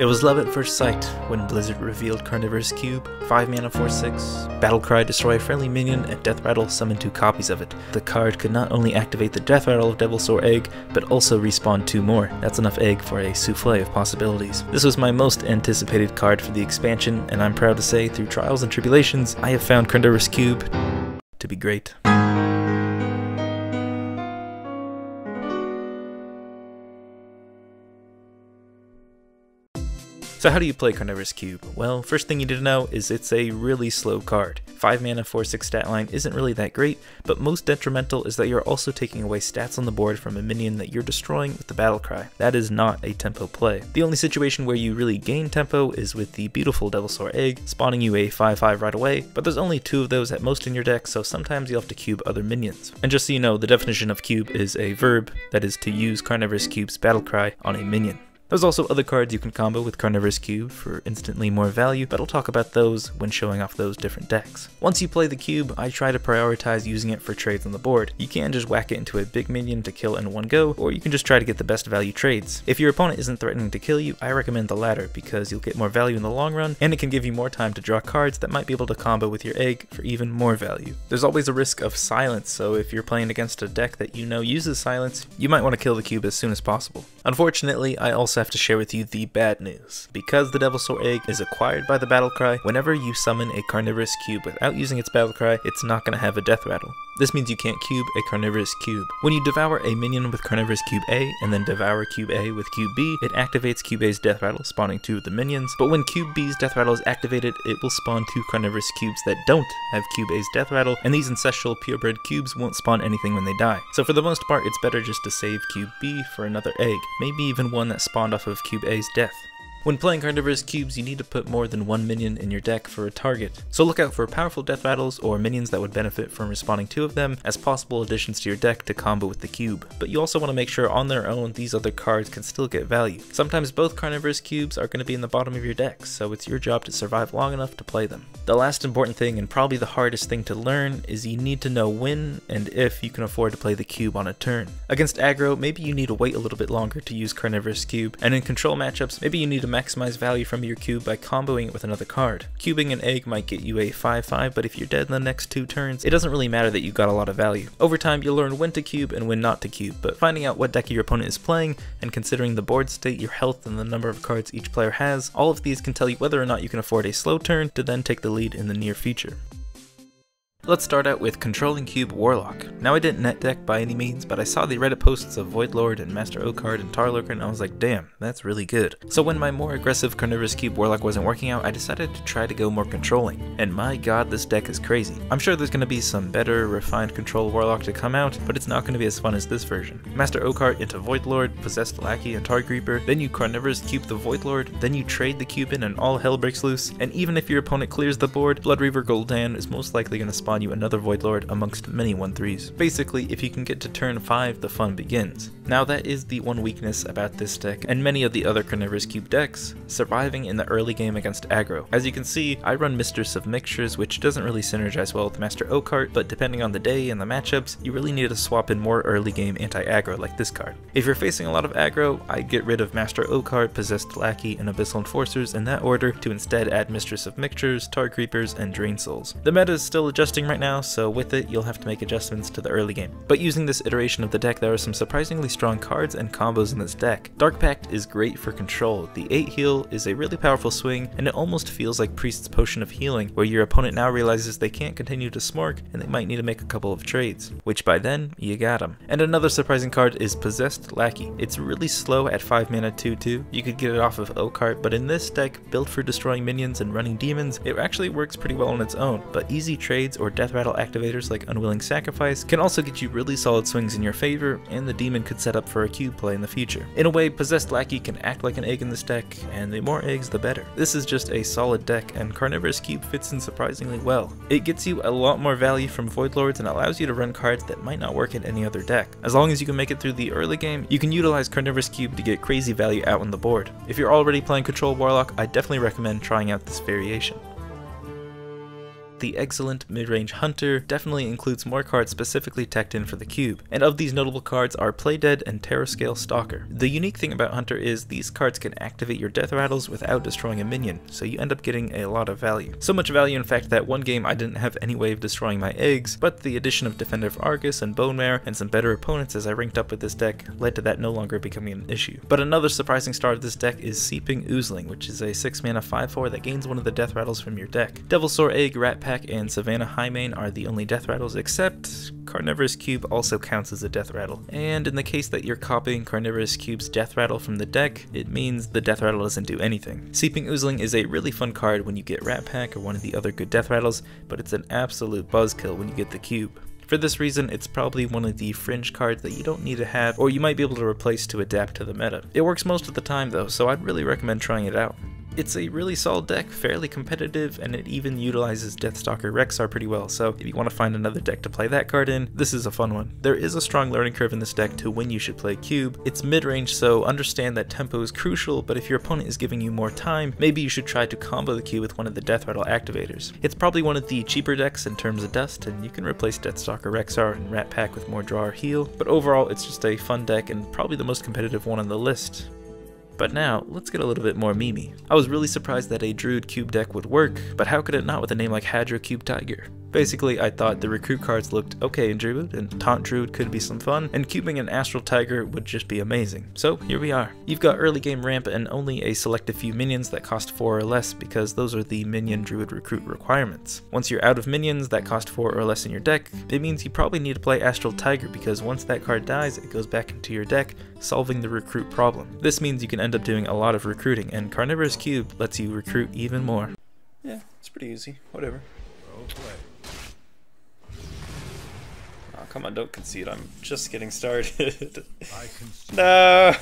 It was love at first sight when Blizzard revealed Carnivorous Cube, 5 mana 4/6, Battlecry, destroy a friendly minion, and Death Rattle, summon 2 copies of it. The card could not only activate the Death Rattle of Devilsaur Egg, but also respawn 2 more. That's enough egg for a souffle of possibilities. This was my most anticipated card for the expansion, and I'm proud to say, through trials and tribulations, I have found Carnivorous Cube to be great. So how do you play Carnivorous Cube? Well, first thing you need to know is it's a really slow card. 5 mana 4/6 stat line isn't really that great, but most detrimental is that you're also taking away stats on the board from a minion that you're destroying with the Battlecry. That is not a tempo play. The only situation where you really gain tempo is with the beautiful Devilsaur Egg, spawning you a 5/5 right away, but there's only 2 of those at most in your deck, so sometimes you'll have to cube other minions. And just so you know, the definition of cube is a verb, that is to use Carnivorous Cube's Battlecry on a minion. There's also other cards you can combo with Carnivorous Cube for instantly more value, but I'll talk about those when showing off those different decks. Once you play the cube, I try to prioritize using it for trades on the board. You can just whack it into a big minion to kill in one go, or you can just try to get the best value trades. If your opponent isn't threatening to kill you, I recommend the latter because you'll get more value in the long run, and it can give you more time to draw cards that might be able to combo with your egg for even more value. There's always a risk of silence, so if you're playing against a deck that you know uses silence, you might want to kill the cube as soon as possible. Unfortunately, I also have to share with you the bad news. Because the Devilsaur Egg is acquired by the Battlecry, whenever you summon a Carnivorous Cube without using its Battlecry, it's not going to have a Death Rattle. This means you can't cube a Carnivorous Cube. When you devour a minion with Carnivorous Cube A and then devour Cube A with Cube B, it activates Cube A's Death Rattle, spawning 2 of the minions, but when Cube B's Death Rattle is activated, it will spawn 2 Carnivorous Cubes that don't have Cube A's Death Rattle, and these ancestral purebred cubes won't spawn anything when they die. So for the most part, it's better just to save Cube B for another egg, maybe even one that spawned off of Cube A's death. When playing Carnivorous Cubes, you need to put more than 1 minion in your deck for a target, so look out for powerful Death Rattles or minions that would benefit from respawning 2 of them as possible additions to your deck to combo with the cube. But you also want to make sure on their own these other cards can still get value. Sometimes both Carnivorous Cubes are going to be in the bottom of your deck, so it's your job to survive long enough to play them. The last important thing, and probably the hardest thing to learn, is you need to know when and if you can afford to play the cube on a turn. Against aggro, maybe you need to wait a little bit longer to use Carnivorous Cube, and in control matchups, maybe you need to maximize value from your cube by comboing it with another card. Cubing an egg might get you a 5/5, but if you're dead in the next 2 turns, it doesn't really matter that you got a lot of value. Over time, you'll learn when to cube and when not to cube, but finding out what deck your opponent is playing, and considering the board state, your health, and the number of cards each player has, all of these can tell you whether or not you can afford a slow turn to then take the lead in the near future. Let's start out with controlling cube Warlock. Now I didn't net deck by any means, but I saw the Reddit posts of Voidlord and Master Oakheart and Tarlurker, and I was like, damn, that's really good. So when my more aggressive Carnivorous Cube Warlock wasn't working out, I decided to try to go more controlling. And my god, this deck is crazy. I'm sure there's going to be some better, refined control Warlock to come out, but it's not going to be as fun as this version. Master Oakheart into Voidlord, Possessed Lackey and Targreeper, then you Carnivorous Cube the Voidlord, then you trade the cube in and all hell breaks loose, and even if your opponent clears the board, Bloodreaver Gul'dan is most likely going to spawn you another Voidlord amongst many 1/3s. Basically, if you can get to turn 5, the fun begins. Now that is the one weakness about this deck, and many of the other Carnivorous Cube decks, surviving in the early game against aggro. As you can see, I run Mistress of Mixtures, which doesn't really synergize well with Master Oakheart, but depending on the day and the matchups, you really need to swap in more early game anti-aggro like this card. If you're facing a lot of aggro, I'd get rid of Master Oakheart, Possessed Lackey, and Abyssal Enforcers in that order to instead add Mistress of Mixtures, Targreepers, and Drain Souls. The meta is still adjusting right now, so with it, you'll have to make adjustments to the early game. But using this iteration of the deck, there are some surprisingly strong cards and combos in this deck. Dark Pact is great for control. The 8 heal is a really powerful swing, and it almost feels like Priest's Potion of Healing, where your opponent now realizes they can't continue to smork, and they might need to make a couple of trades, which by then, you got them. And another surprising card is Possessed Lackey. It's really slow at 5 mana 2/2. You could get it off of Oakheart, but in this deck, built for destroying minions and running demons, it actually works pretty well on its own, but easy trades or Death Rattle activators like Unwilling Sacrifice can also get you really solid swings in your favor, and the demon could set up for a cube play in the future. In a way, Possessed Lackey can act like an egg in this deck, and the more eggs the better. This is just a solid deck, and Carnivorous Cube fits in surprisingly well. It gets you a lot more value from Voidlords and allows you to run cards that might not work in any other deck. As long as you can make it through the early game, you can utilize Carnivorous Cube to get crazy value out on the board. If you're already playing Control Warlock, I definitely recommend trying out this variation. the Eggcellent Midrange Hunter definitely includes more cards specifically teched in for the cube, and of these notable cards are Playdead and Terrascale Stalker. The unique thing about Hunter is these cards can activate your death rattles without destroying a minion, so you end up getting a lot of value. So much value in fact that one game I didn't have any way of destroying my eggs, but the addition of Defender of Argus and Bone Mare and some better opponents as I ranked up with this deck led to that no longer becoming an issue. But another surprising start of this deck is Seeping Oozling, which is a 6-mana 5/4 that gains one of the death rattles from your deck. Devilsaur Egg, Rat Pack, and Savannah Highmane are the only death rattles, except Carnivorous Cube also counts as a death rattle. And in the case that you're copying Carnivorous Cube's death rattle from the deck, it means the death rattle doesn't do anything. Seeping Oozling is a really fun card when you get Rat Pack or one of the other good death rattles, but it's an absolute buzzkill when you get the cube. For this reason, it's probably one of the fringe cards that you don't need to have, or you might be able to replace to adapt to the meta. It works most of the time though, so I'd really recommend trying it out. It's a really solid deck, fairly competitive, and it even utilizes Deathstalker Rexar pretty well, so if you want to find another deck to play that card in, this is a fun one. There is a strong learning curve in this deck to when you should play cube. It's mid-range, so understand that tempo is crucial, but if your opponent is giving you more time, maybe you should try to combo the cube with one of the Death Rattle activators. It's probably one of the cheaper decks in terms of dust, and you can replace Deathstalker Rexar and Rat Pack with more draw or heal, but overall it's just a fun deck and probably the most competitive one on the list. But now, let's get a little bit more memey. I was really surprised that a Druid Cube deck would work, but how could it not with a name like HadroCubeTiger? Basically, I thought the recruit cards looked okay in Druid, and Taunt Druid could be some fun, and cubing an Astral Tiger would just be amazing. So here we are. You've got early game ramp and only a selective few minions that cost 4 or less, because those are the minion Druid recruit requirements. Once you're out of minions that cost 4 or less in your deck, it means you probably need to play Astral Tiger, because once that card dies, it goes back into your deck, solving the recruit problem. This means you can end up doing a lot of recruiting, and Carnivorous Cube lets you recruit even more. Yeah, it's pretty easy. Whatever. Come on, don't concede, I'm just getting started. No!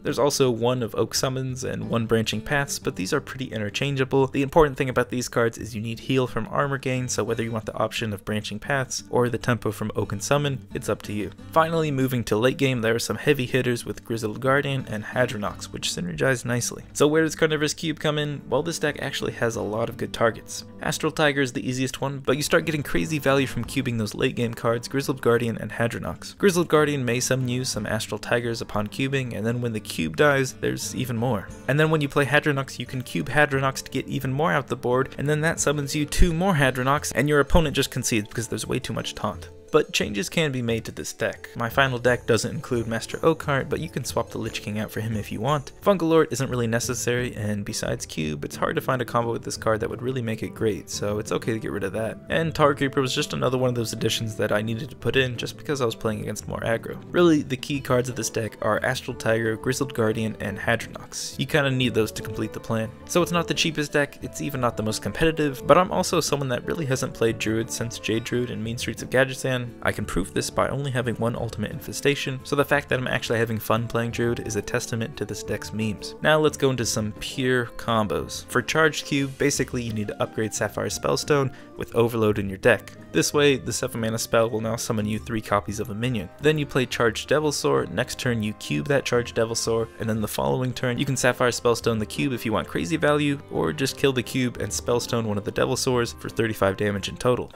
There's also one of Oak Summons and one Branching Paths, but these are pretty interchangeable. The important thing about these cards is you need heal from armor gain, so whether you want the option of Branching Paths or the tempo from Oak and Summon, it's up to you. Finally, moving to late game, there are some heavy hitters with Grizzled Guardian and Hadronox, which synergize nicely. So where does Carnivorous Cube come in? Well, this deck actually has a lot of good targets. Astral Tiger is the easiest one, but you start getting crazy value from cubing those late game cards, Grizzled Guardian and Hadronox. Grizzled Guardian may summon you some Astral Tigers upon cubing, and then when the cube dies, there's even more. And then when you play Hadronox, you can cube Hadronox to get even more out the board, and then that summons you 2 more Hadronox, and your opponent just concedes because there's way too much taunt. But changes can be made to this deck. My final deck doesn't include Master Oakheart, but you can swap the Lich King out for him if you want. Fungalord isn't really necessary, and besides Cube, it's hard to find a combo with this card that would really make it great, so it's okay to get rid of that. And Tar Creeper was just another one of those additions that I needed to put in just because I was playing against more aggro. Really, the key cards of this deck are Astral Tiger, Grizzled Guardian, and Hadronox. You kinda need those to complete the plan. So it's not the cheapest deck, it's even not the most competitive, but I'm also someone that really hasn't played Druid since Jade Druid and Mean Streets of Gadgetzan. I can prove this by only having one ultimate infestation, so the fact that I'm actually having fun playing Druid is a testament to this deck's memes. Now let's go into some pure combos. For Charged Cube, basically you need to upgrade Sapphire Spellstone with Overload in your deck. This way, the 7-mana spell will now summon you 3 copies of a minion. Then you play Charged Devilsaur, next turn you cube that Charged Devilsaur, and then the following turn you can Sapphire Spellstone the cube if you want crazy value, or just kill the cube and Spellstone one of the Devilsaurs for 35 damage in total.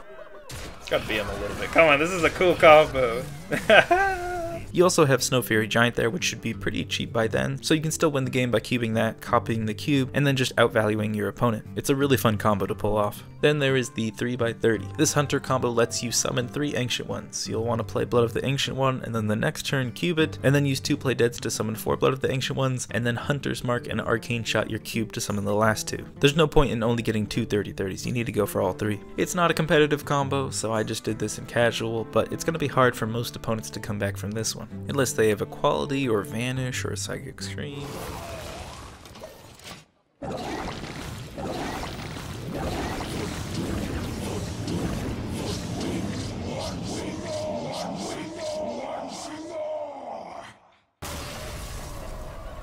It's gotta be him a little bit. Come on, this is a cool combo. You also have Snow Fury Giant there, which should be pretty cheap by then, so you can still win the game by cubing that, copying the cube, and then just outvaluing your opponent. It's a really fun combo to pull off. Then there is the 3x30. This Hunter combo lets you summon 3 Ancient Ones. You'll want to play Blood of the Ancient One, and then the next turn cube it, and then use 2 Playdeads to summon 4 Blood of the Ancient Ones, and then Hunter's Mark and Arcane Shot your cube to summon the last 2. There's no point in only getting 2 30/30s, you need to go for all 3. It's not a competitive combo, so I just did this in casual, but it's going to be hard for most opponents to come back from this one, unless they have Equality or Vanish or Psychic Scream.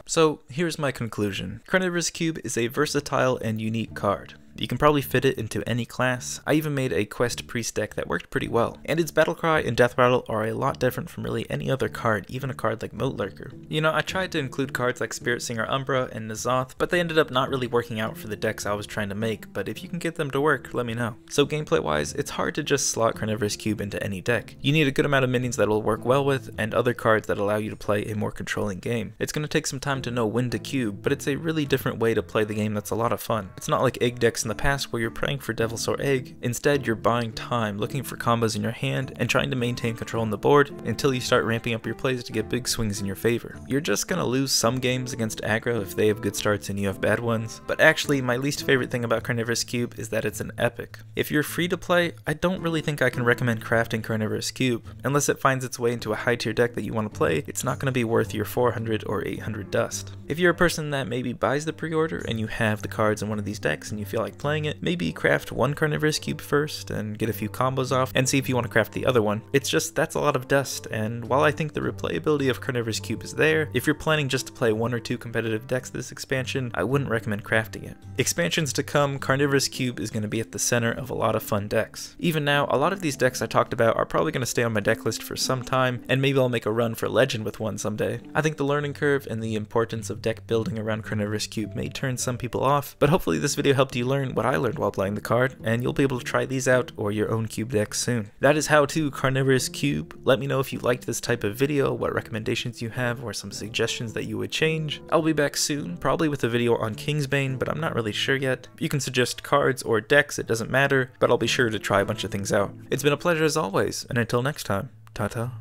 So here's my conclusion. Carnivorous Cube is a versatile and unique card. You can probably fit it into any class. I even made a quest priest deck that worked pretty well. And its battlecry and death rattle are a lot different from really any other card, even a card like Moat Lurker. You know, I tried to include cards like Spirit Singer Umbra and N'Zoth, but they ended up not really working out for the decks I was trying to make, but if you can get them to work, let me know. So gameplay wise, it's hard to just slot Carnivorous Cube into any deck. You need a good amount of minions that will work well with, and other cards that allow you to play a more controlling game. It's going to take some time to know when to cube, but it's a really different way to play the game that's a lot of fun. It's not like egg decks in the past where you're praying for Devilsaur Egg. Instead, you're buying time, looking for combos in your hand, and trying to maintain control on the board until you start ramping up your plays to get big swings in your favor. You're just going to lose some games against aggro if they have good starts and you have bad ones, but actually my least favorite thing about Carnivorous Cube is that it's an epic. If you're free to play, I don't really think I can recommend crafting Carnivorous Cube. Unless it finds its way into a high tier deck that you want to play, it's not going to be worth your 400 or 800 dust. If you're a person that maybe buys the pre-order and you have the cards in one of these decks and you feel like playing it, maybe craft one Carnivorous Cube first and get a few combos off and see if you want to craft the other one. It's just, that's a lot of dust, and while I think the replayability of Carnivorous Cube is there, if you're planning just to play 1 or 2 competitive decks this expansion, I wouldn't recommend crafting it. Expansions to come, Carnivorous Cube is going to be at the center of a lot of fun decks. Even now, a lot of these decks I talked about are probably going to stay on my deck list for some time, and maybe I'll make a run for Legend with one someday. I think the learning curve and the importance of deck building around Carnivorous Cube may turn some people off, but hopefully this video helped you learn what I learned while playing the card, and you'll be able to try these out or your own cube decks soon. That is how to Carnivorous Cube. Let me know if you liked this type of video, what recommendations you have, or some suggestions that you would change. I'll be back soon, probably with a video on Kingsbane, but I'm not really sure yet. You can suggest cards or decks, it doesn't matter, but I'll be sure to try a bunch of things out. It's been a pleasure as always, and until next time, ta-ta.